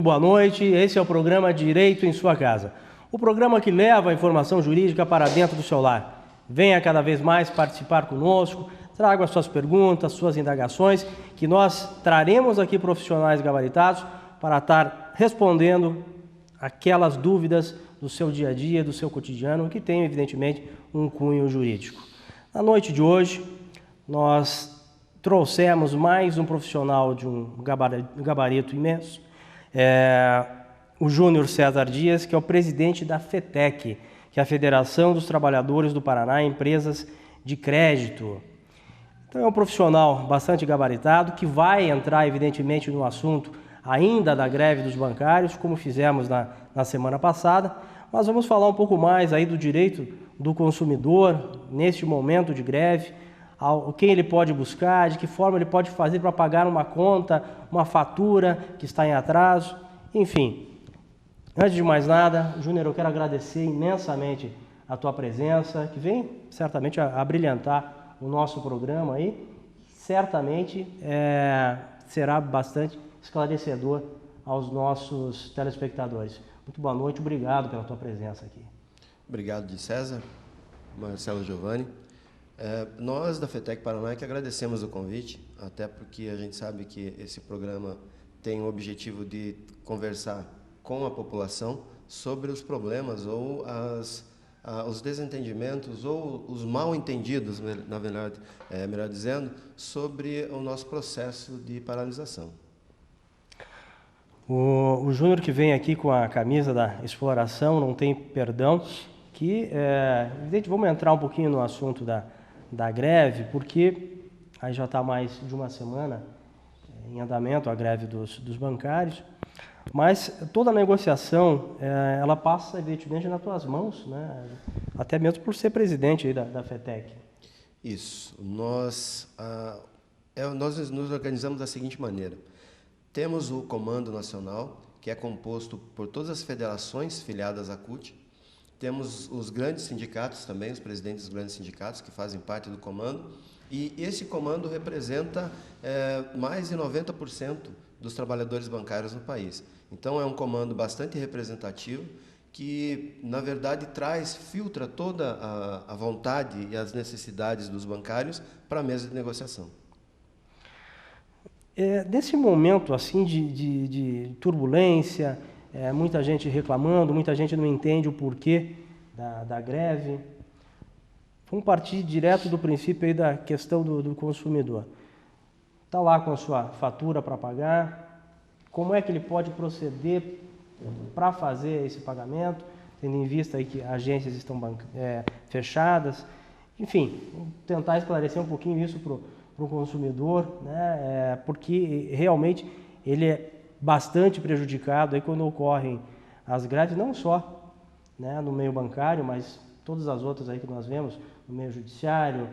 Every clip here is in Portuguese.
boa noite. Esse é o programa Direito em Sua Casa. O programa que leva a informação jurídica para dentro do seu lar. Venha cada vez mais participar conosco, traga as suas perguntas, suas indagações, que nós traremos aqui profissionais gabaritados para estar respondendo aquelas dúvidas do seu dia a dia, do seu cotidiano, que tem, evidentemente, um cunho jurídico. Na noite de hoje, nós trouxemos mais um profissional de um gabarito imenso, o Júnior César Dias, que é o presidente da FETEC, que é a Federação dos Trabalhadores do Paraná Empresas de Crédito. Então é um profissional bastante gabaritado, que vai entrar, evidentemente, no assunto ainda da greve dos bancários, como fizemos na semana passada, mas vamos falar um pouco mais aí do direito do consumidor neste momento de greve, quem ele pode buscar, de que forma ele pode fazer para pagar uma conta, uma fatura que está em atraso, enfim. Antes de mais nada, Júnior, eu quero agradecer imensamente a tua presença, que vem certamente a brilhantar o nosso programa aí, certamente será bastante esclarecedor aos nossos telespectadores. Muito boa noite, obrigado pela tua presença aqui. Obrigado, de César, Marcelo Giovanni. Nós da FETEC Paraná que agradecemos o convite, até porque a gente sabe que esse programa tem o objetivo de conversar com a população sobre os problemas ou os desentendimentos ou os mal entendidos, na verdade, melhor dizendo, sobre o nosso processo de paralisação. O Júnior, que vem aqui com a camisa da exploração, não tem perdão, que, vamos entrar um pouquinho no assunto da greve, porque aí já está mais de uma semana em andamento a greve dos bancários, mas toda a negociação, ela passa, evidentemente, nas tuas mãos, né? Até mesmo por ser presidente aí da FETEC. Isso. Nós nos organizamos da seguinte maneira. Temos o Comando Nacional, que é composto por todas as federações filiadas à CUT. Temos os grandes sindicatos também, os presidentes dos grandes sindicatos, que fazem parte do comando. E esse comando representa mais de 90% dos trabalhadores bancários no país. Então, é um comando bastante representativo, que, na verdade, filtra toda a vontade e as necessidades dos bancários para a mesa de negociação. Nesse momento assim de turbulência, muita gente reclamando, muita gente não entende o porquê da greve. Vamos partir direto do princípio aí da questão do consumidor. Está lá com a sua fatura para pagar, como é que ele pode proceder para fazer esse pagamento, tendo em vista aí que agências estão fechadas. Enfim, vamos tentar esclarecer um pouquinho isso para o consumidor, né? Porque realmente ele é bastante prejudicado aí quando ocorrem as greves, não só, né, no meio bancário, mas todas as outras aí que nós vemos, no meio judiciário,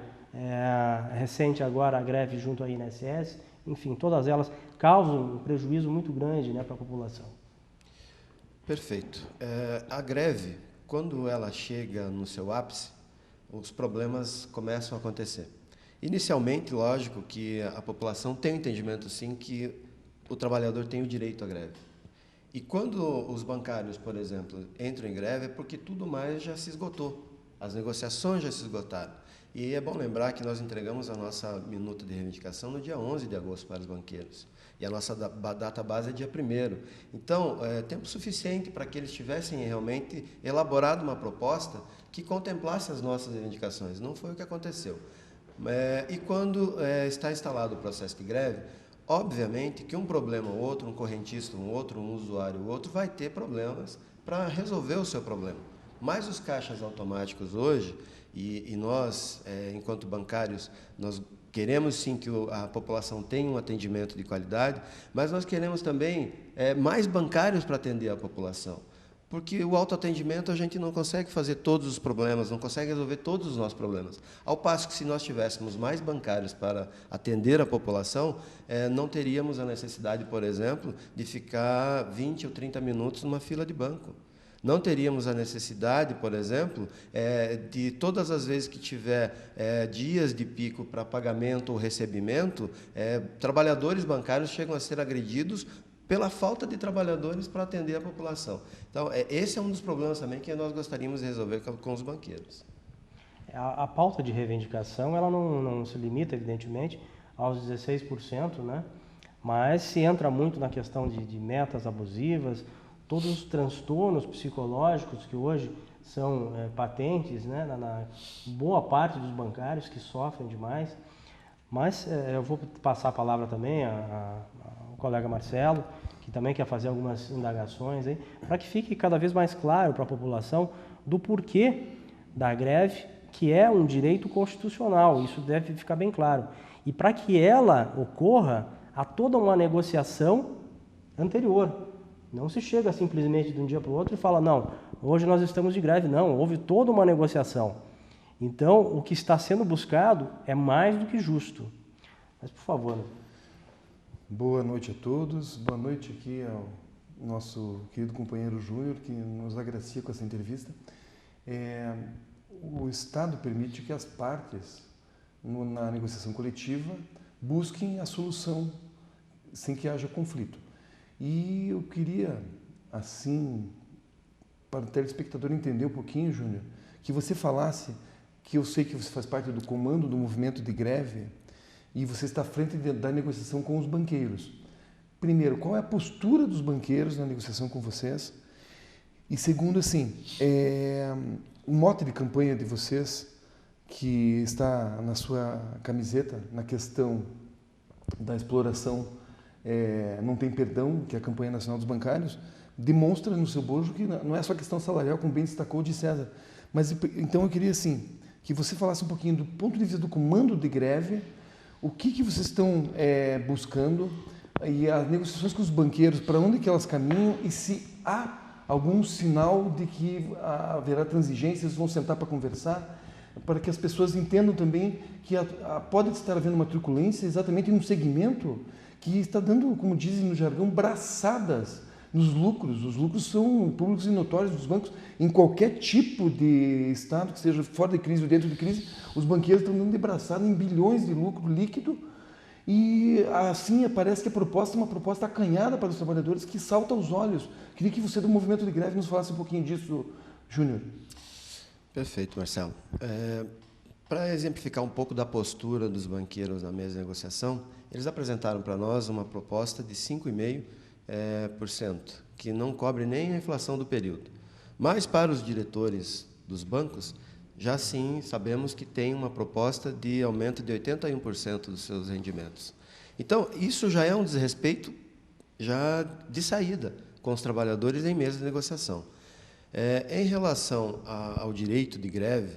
recente agora a greve junto à INSS, enfim, todas elas causam um prejuízo muito grande, né, para a população. Perfeito. A greve, quando ela chega no seu ápice, os problemas começam a acontecer. Inicialmente, lógico que a população tem o entendimento, sim, que o trabalhador tem o direito à greve. E quando os bancários, por exemplo, entram em greve, é porque tudo mais já se esgotou. As negociações já se esgotaram. E é bom lembrar que nós entregamos a nossa minuta de reivindicação no dia 11 de agosto para os banqueiros. E a nossa data base é dia 1º. Então, tempo suficiente para que eles tivessem realmente elaborado uma proposta que contemplasse as nossas reivindicações. Não foi o que aconteceu. E quando está instalado o processo de greve, obviamente que um problema ou outro, um correntista, um usuário ou outro, vai ter problemas para resolver o seu problema. Mas os caixas automáticos hoje, e nós, enquanto bancários, nós queremos sim que a população tenha um atendimento de qualidade, mas nós queremos também mais bancários para atender a população. Porque o autoatendimento a gente não consegue fazer todos os problemas, não consegue resolver todos os nossos problemas. Ao passo que se nós tivéssemos mais bancários para atender a população, não teríamos a necessidade, por exemplo, de ficar 20 ou 30 minutos numa fila de banco. Não teríamos a necessidade, por exemplo, de todas as vezes que tiver dias de pico para pagamento ou recebimento, trabalhadores bancários chegam a ser agredidos pela falta de trabalhadores para atender a população. Então, esse é um dos problemas também que nós gostaríamos de resolver com os banqueiros. A pauta de reivindicação ela não se limita, evidentemente, aos 16%, né? Mas se entra muito na questão de metas abusivas, todos os transtornos psicológicos que hoje são patentes, né? Na boa parte dos bancários que sofrem demais. Mas eu vou passar a palavra também ao colega Marcelo, que também quer fazer algumas indagações aí, para que fique cada vez mais claro para a população do porquê da greve, que é um direito constitucional, isso deve ficar bem claro. E para que ela ocorra, há toda uma negociação anterior. Não se chega simplesmente de um dia para o outro e fala, não, hoje nós estamos de greve. Não, houve toda uma negociação. Então, o que está sendo buscado é mais do que justo. Mas, por favor. Boa noite a todos. Boa noite aqui ao nosso querido companheiro Júnior, que nos agracia com essa entrevista. O Estado permite que as partes, na negociação coletiva, busquem a solução sem que haja conflito. E eu queria, assim, para o telespectador entender um pouquinho, Júnior, que você falasse, que eu sei que você faz parte do comando do movimento de greve e você está à frente da negociação com os banqueiros. Primeiro, qual é a postura dos banqueiros na negociação com vocês? E segundo, assim, o mote de campanha de vocês, que está na sua camiseta, na questão da exploração, não tem perdão, que é a campanha nacional dos bancários, demonstra no seu bojo que não é só questão salarial, como bem destacou de César. Mas então eu queria, assim, que você falasse um pouquinho do ponto de vista do comando de greve, o que vocês estão buscando e as negociações com os banqueiros, para onde que elas caminham e se há algum sinal de que haverá transigência, eles vão sentar para conversar, para que as pessoas entendam também que pode estar havendo uma truculência exatamente num segmento que está dando, como dizem no jargão, braçadas nos lucros. Os lucros são públicos e notórios dos bancos. Em qualquer tipo de estado, que seja fora de crise ou dentro de crise, os banqueiros estão dando de braçada em bilhões de lucro líquido. E assim parece que a proposta é uma proposta acanhada para os trabalhadores que salta aos olhos. Queria que você do movimento de greve nos falasse um pouquinho disso, Júnior. Perfeito, Marcelo. Para exemplificar um pouco da postura dos banqueiros na mesa de negociação, eles apresentaram para nós uma proposta de 5,5%, que não cobre nem a inflação do período. Mas para os diretores dos bancos, já sim sabemos que tem uma proposta de aumento de 81% dos seus rendimentos. Então, isso já é um desrespeito já de saída com os trabalhadores em mesa de negociação. Em relação ao direito de greve,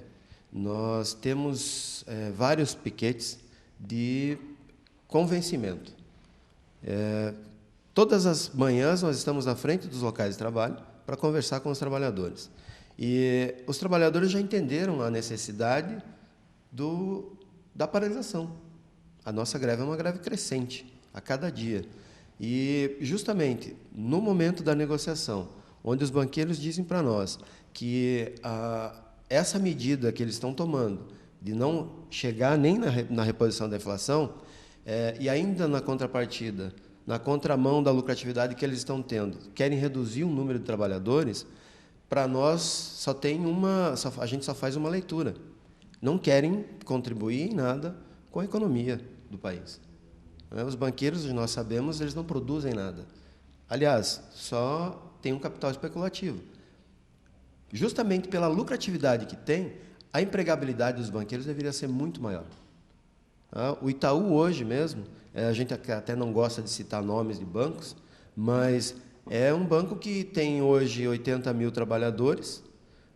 nós temos vários piquetes de convencimento. Todas as manhãs nós estamos na frente dos locais de trabalho para conversar com os trabalhadores. E os trabalhadores já entenderam a necessidade da paralisação. A nossa greve é uma greve crescente, a cada dia. E, justamente, no momento da negociação, onde os banqueiros dizem para nós que essa medida que eles estão tomando, de não chegar nem na reposição da inflação, e ainda na contrapartida, na contramão da lucratividade que eles estão tendo, querem reduzir o número de trabalhadores, para nós a gente só faz uma leitura. Não querem contribuir em nada com a economia do país. Os banqueiros, nós sabemos, eles não produzem nada. Aliás, só tem um capital especulativo. Justamente pela lucratividade que tem, a empregabilidade dos banqueiros deveria ser muito maior. O Itaú hoje mesmo, a gente até não gosta de citar nomes de bancos, mas é um banco que tem hoje 80 mil trabalhadores,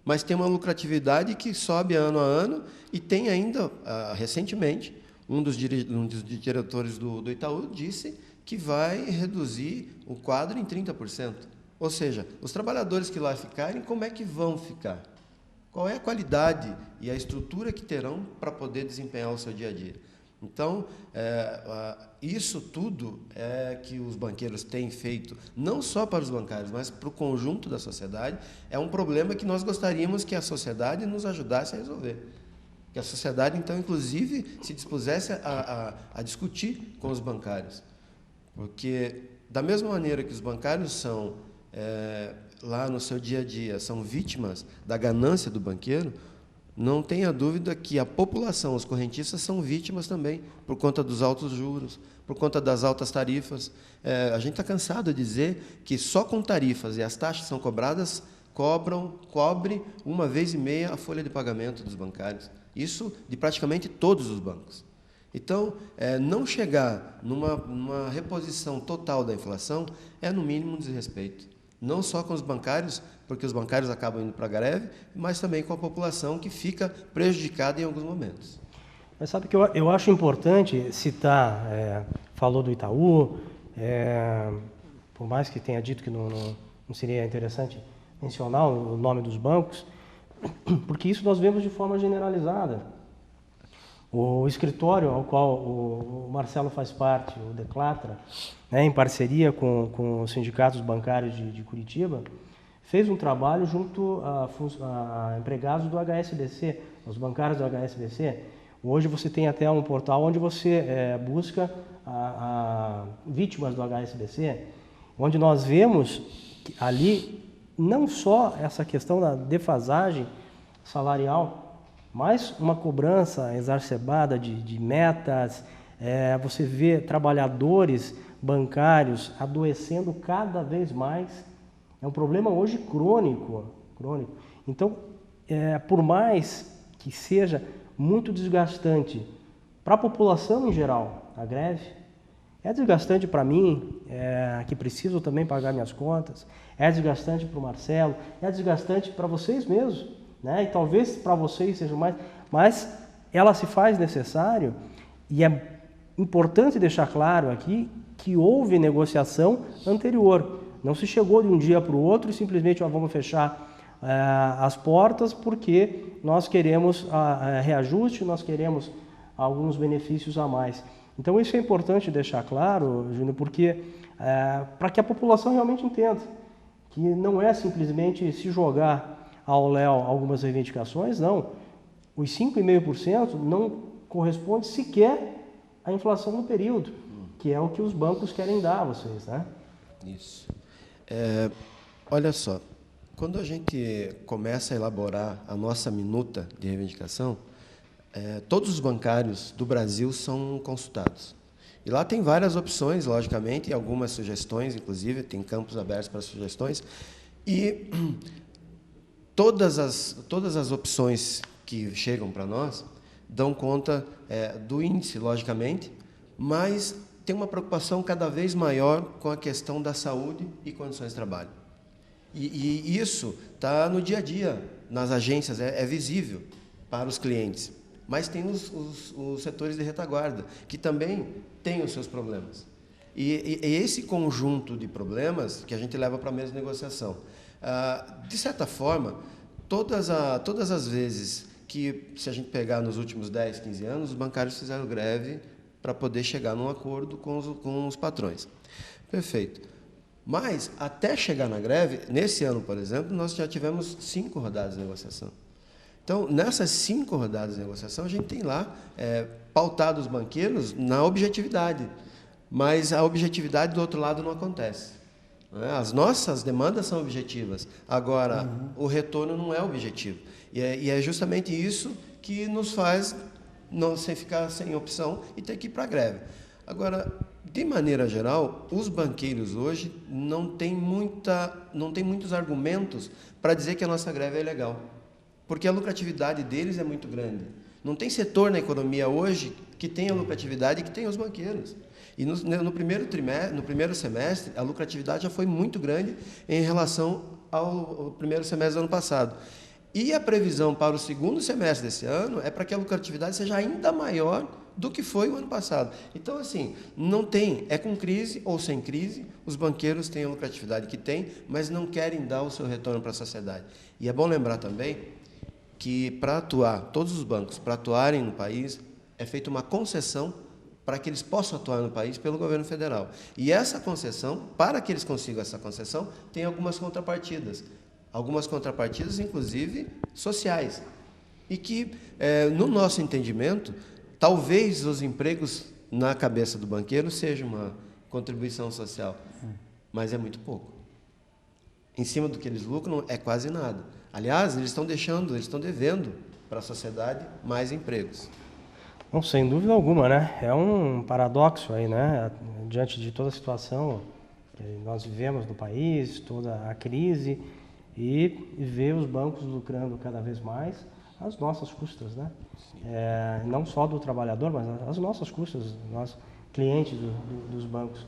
mas tem uma lucratividade que sobe ano a ano e tem ainda, recentemente, um dos diretores do Itaú disse que vai reduzir o quadro em 30%. Ou seja, os trabalhadores que lá ficarem, como é que vão ficar? Qual é a qualidade e a estrutura que terão para poder desempenhar o seu dia a dia? Então, isso tudo é que os banqueiros têm feito, não só para os bancários, mas para o conjunto da sociedade, é um problema que nós gostaríamos que a sociedade nos ajudasse a resolver. Que a sociedade, então, inclusive, se dispusesse a discutir com os bancários. Porque Da mesma maneira que os bancários são, lá no seu dia a dia, são vítimas da ganância do banqueiro, não tenha dúvida que a população, os correntistas, são vítimas também, por conta dos altos juros, por conta das altas tarifas. A gente está cansado de dizer que só com tarifas e as taxas são cobradas, cobre 1,5 vezes a folha de pagamento dos bancários. Isso de praticamente todos os bancos. Então, não chegar numa reposição total da inflação é, no mínimo, um desrespeito. Não só com os bancários, porque os bancários acabam indo para a greve, mas também com a população, que fica prejudicada em alguns momentos. Mas sabe que eu acho importante citar, falou do Itaú, por mais que tenha dito que não seria interessante mencionar o nome dos bancos, porque isso nós vemos de forma generalizada. O escritório ao qual o Marcelo faz parte, o Declatra, em parceria com os sindicatos bancários de Curitiba, fez um trabalho junto a empregados do HSBC, os bancários do HSBC. Hoje você tem até um portal onde você busca vítimas do HSBC, onde nós vemos que ali não só essa questão da defasagem salarial, mas uma cobrança exacerbada de metas. Você vê trabalhadores bancários adoecendo cada vez mais. É um problema hoje crônico. Então, por mais que seja muito desgastante para a população em geral, a greve, é desgastante para mim, que preciso também pagar minhas contas, é desgastante para o Marcelo, é desgastante para vocês mesmos, né? E talvez para vocês seja mais, mas ela se faz necessário, e é importante deixar claro aqui que houve negociação anterior. Não se chegou de um dia para o outro e simplesmente vamos fechar as portas porque nós queremos reajuste, nós queremos alguns benefícios a mais. Então isso é importante deixar claro, Júnior, porque para que a população realmente entenda que não é simplesmente se jogar ao léu algumas reivindicações, não. Os 5,5% não corresponde sequer à inflação no período, que é o que os bancos querem dar a vocês, né? Isso. Olha só, quando a gente começa a elaborar a nossa minuta de reivindicação, todos os bancários do Brasil são consultados. E lá tem várias opções, logicamente, e algumas sugestões, inclusive, tem campos abertos para sugestões. E todas as opções que chegam para nós dão conta do índice, logicamente, mas tem uma preocupação cada vez maior com a questão da saúde e condições de trabalho. E isso está no dia a dia, nas agências, é visível para os clientes. Mas tem os setores de retaguarda, que também têm os seus problemas. E esse conjunto de problemas que a gente leva para a mesa de negociação. De certa forma, todas as vezes que, se a gente pegar nos últimos 10, 15 anos, os bancários fizeram greve para poder chegar num acordo com os patrões. Perfeito. Mas, até chegar na greve, nesse ano, por exemplo, nós já tivemos 5 rodadas de negociação. Então, nessas 5 rodadas de negociação, a gente tem lá pautado os banqueiros na objetividade, mas a objetividade do outro lado não acontece. As nossas demandas são objetivas, agora o retorno não é objetivo. E é justamente isso que nos faz não ficar sem opção e ter que ir para a greve. Agora, de maneira geral, os banqueiros hoje não têm muitos argumentos para dizer que a nossa greve é ilegal, porque a lucratividade deles é muito grande. Não tem setor na economia hoje que tenha lucratividade que tenha os banqueiros. E no primeiro semestre, a lucratividade já foi muito grande em relação ao primeiro semestre do ano passado. E a previsão para o segundo semestre desse ano é para que a lucratividade seja ainda maior do que foi o ano passado. Então, assim, não tem, com crise ou sem crise, os banqueiros têm a lucratividade que têm, mas não querem dar o seu retorno para a sociedade. E é bom lembrar também que, para atuar, todos os bancos, para atuarem no país, é feita uma concessão para que eles possam atuar no país pelo governo federal. E essa concessão, para que eles consigam essa concessão, tem algumas contrapartidas, inclusive sociais. E que, no nosso entendimento, talvez os empregos na cabeça do banqueiro seja uma contribuição social, mas é muito pouco. Em cima do que eles lucram, é quase nada. Aliás, eles estão devendo para a sociedade mais empregos. Bom, sem dúvida alguma, né? É um paradoxo aí, né? Diante de toda a situação que nós vivemos no país, toda a crise, e ver os bancos lucrando cada vez mais às nossas custas, né? Não só do trabalhador, mas às nossas custas, nós clientes dos bancos.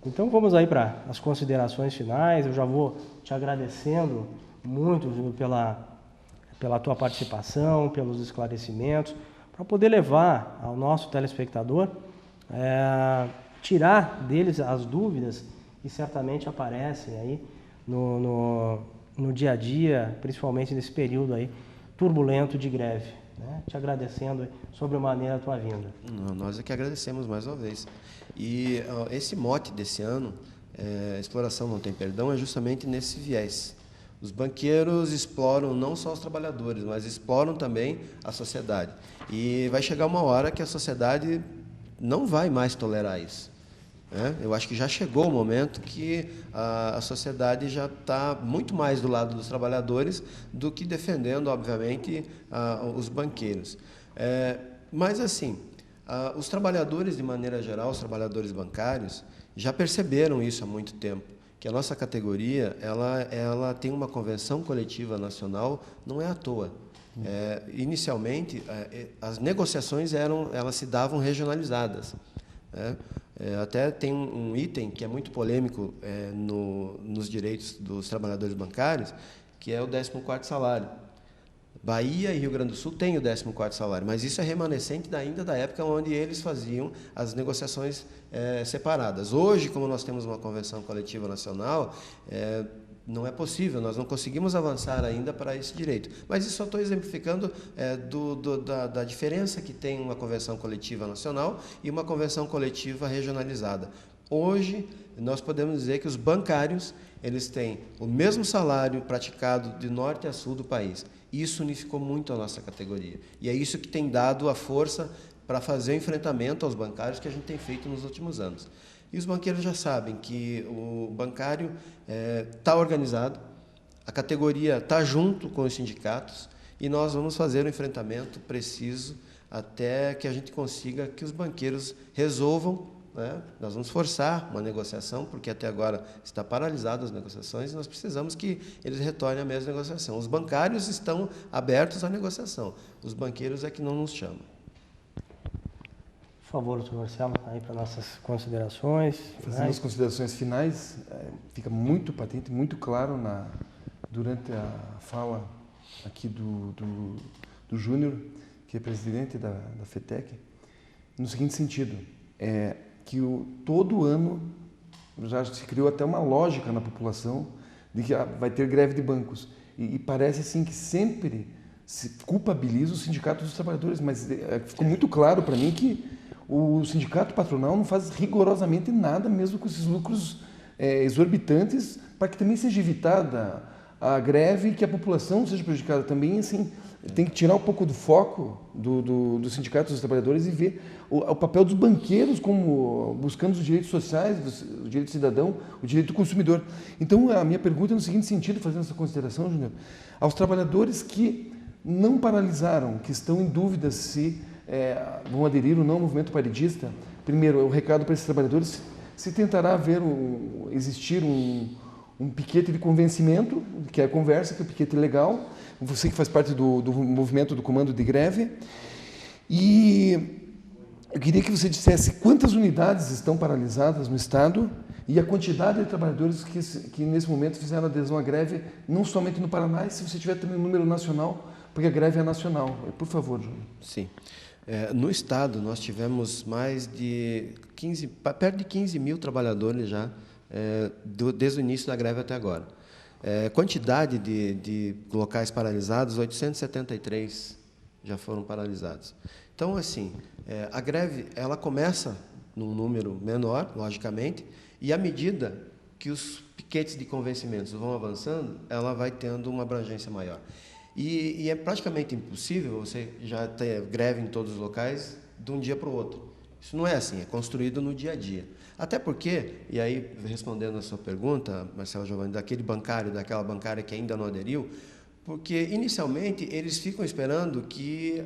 Então vamos aí para as considerações finais. Eu já vou te agradecendo muito, Júnior, pela tua participação, pelos esclarecimentos, para poder levar ao nosso telespectador, tirar deles as dúvidas que certamente aparecem aí no dia a dia, principalmente nesse período aí turbulento de greve, né? Te agradecendo sobremaneira a tua vinda. Nós é que agradecemos mais uma vez. E esse mote desse ano, Exploração Não Tem Perdão, é justamente nesse viés. Os banqueiros exploram não só os trabalhadores, mas exploram também a sociedade. E vai chegar uma hora que a sociedade não vai mais tolerar isso. Eu acho que já chegou o momento que a sociedade já está muito mais do lado dos trabalhadores do que defendendo, obviamente, os banqueiros. Mas, assim, os trabalhadores, de maneira geral, os trabalhadores bancários, já perceberam isso há muito tempo, que a nossa categoria ela tem uma convenção coletiva nacional, não é à toa. Inicialmente, as negociações elas se davam regionalizadas. Até tem um item que é muito polêmico nos direitos dos trabalhadores bancários, que é o 14º salário. Bahia e Rio Grande do Sul têm o 14º salário, mas isso é remanescente ainda da época onde eles faziam as negociações separadas. Hoje, como nós temos uma convenção coletiva nacional, não é possível, nós não conseguimos avançar ainda para esse direito. Mas isso só estou exemplificando da diferença que tem uma convenção coletiva nacional e uma convenção coletiva regionalizada. Hoje, nós podemos dizer que os bancários eles têm o mesmo salário praticado de norte a sul do país. Isso unificou muito a nossa categoria. E é isso que tem dado a força para fazer o enfrentamento aos bancários que a gente tem feito nos últimos anos. E os banqueiros já sabem que o bancário está organizado, a categoria está junto com os sindicatos e nós vamos fazer o enfrentamento preciso até que a gente consiga que os banqueiros resolvam. Nós vamos forçar uma negociação, porque até agora está paralisado as negociações e nós precisamos que eles retornem à mesma negociação. Os bancários estão abertos à negociação, os banqueiros é que não nos chamam. Por favor, doutor Marcelo, aí para nossas considerações finais. Fazendo as considerações finais, fica muito patente, muito claro durante a fala aqui do Júnior, que é presidente da FETEC, no seguinte sentido, que todo ano já se criou até uma lógica na população de que vai ter greve de bancos. E parece assim que sempre se culpabiliza o sindicato dos trabalhadores, mas ficou muito claro para mim que o sindicato patronal não faz rigorosamente nada, mesmo com esses lucros exorbitantes, para que também seja evitada a greve e que a população seja prejudicada também. Assim, tem que tirar um pouco do foco do sindicato dos trabalhadores e ver o papel dos banqueiros como buscando os direitos sociais, o direito do cidadão, o direito do consumidor. Então, a minha pergunta é no seguinte sentido, fazendo essa consideração, Júnior, aos trabalhadores que não paralisaram, que estão em dúvida se vão aderir ou não ao movimento paridista. Primeiro, o recado para esses trabalhadores: se tentará existir um piquete de convencimento, que é a conversa, que é o piquete legal, você que faz parte do movimento do comando de greve. E eu queria que você dissesse quantas unidades estão paralisadas no Estado e a quantidade de trabalhadores que nesse momento fizeram adesão à greve, não somente no Paraná, e se você tiver também um número nacional, porque a greve é nacional. Por favor, Júnior. Sim. No Estado, nós tivemos perto de 15 mil trabalhadores já, desde o início da greve até agora. Quantidade de locais paralisados, 873 já foram paralisados. Então, assim, a greve ela começa num número menor, logicamente, e à medida que os piquetes de convencimentos vão avançando, ela vai tendo uma abrangência maior. E é praticamente impossível você já ter greve em todos os locais de um dia para o outro. Isso não é assim, é construído no dia a dia. Até porque, e aí respondendo a sua pergunta, Marcelo Giovanni, daquele bancário, daquela bancária que ainda não aderiu, porque inicialmente eles ficam esperando que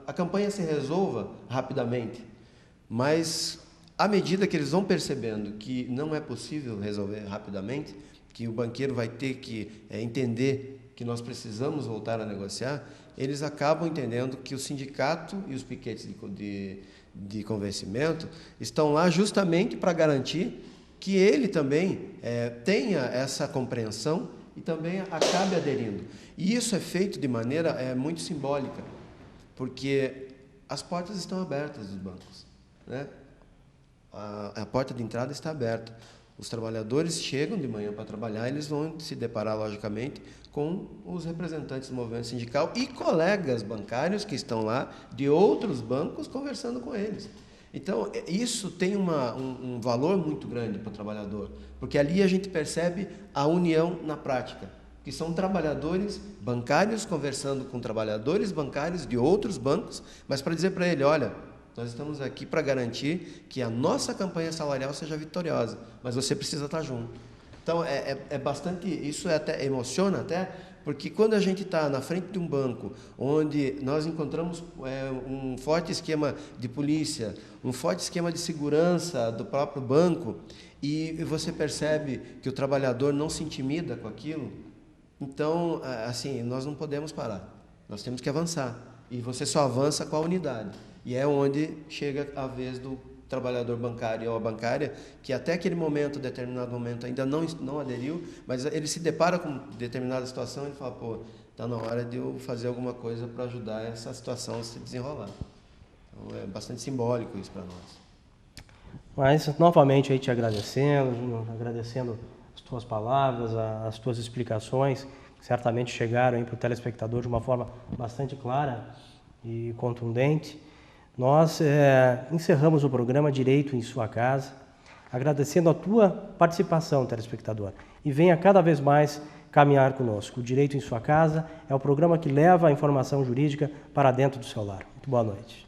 a campanha se resolva rapidamente, mas à medida que eles vão percebendo que não é possível resolver rapidamente, que o banqueiro vai ter que entender que nós precisamos voltar a negociar, eles acabam entendendo que o sindicato e os piquetes de convencimento estão lá justamente para garantir que ele também tenha essa compreensão e também acabe aderindo. E isso é feito de maneira muito simbólica, porque as portas estão abertas dos bancos, né? A porta de entrada está aberta. Os trabalhadores chegam de manhã para trabalhar, eles vão se deparar, logicamente, com os representantes do movimento sindical e colegas bancários que estão lá de outros bancos conversando com eles. Então, isso tem um valor muito grande para o trabalhador, porque ali a gente percebe a união na prática, que são trabalhadores bancários conversando com trabalhadores bancários de outros bancos, mas para dizer para ele, olha, nós estamos aqui para garantir que a nossa campanha salarial seja vitoriosa, mas você precisa estar junto. Então, bastante, isso até emociona até, porque quando a gente está na frente de um banco, onde nós encontramos um forte esquema de polícia, um forte esquema de segurança do próprio banco, e você percebe que o trabalhador não se intimida com aquilo, então, assim, nós não podemos parar, nós temos que avançar, e você só avança com a unidade. E é onde chega a vez do trabalhador bancário ou a bancária, que até aquele momento, determinado momento, ainda não aderiu, mas ele se depara com determinada situação e ele fala, pô, está na hora de eu fazer alguma coisa para ajudar essa situação a se desenrolar. Então, é bastante simbólico isso para nós. Mas, novamente, aí te agradecendo as tuas palavras, as tuas explicações, que certamente chegaram para o telespectador de uma forma bastante clara e contundente. Nós encerramos o programa Direito em Sua Casa, agradecendo a tua participação, telespectador. E venha cada vez mais caminhar conosco. O Direito em Sua Casa é o programa que leva a informação jurídica para dentro do seu lar. Muito boa noite.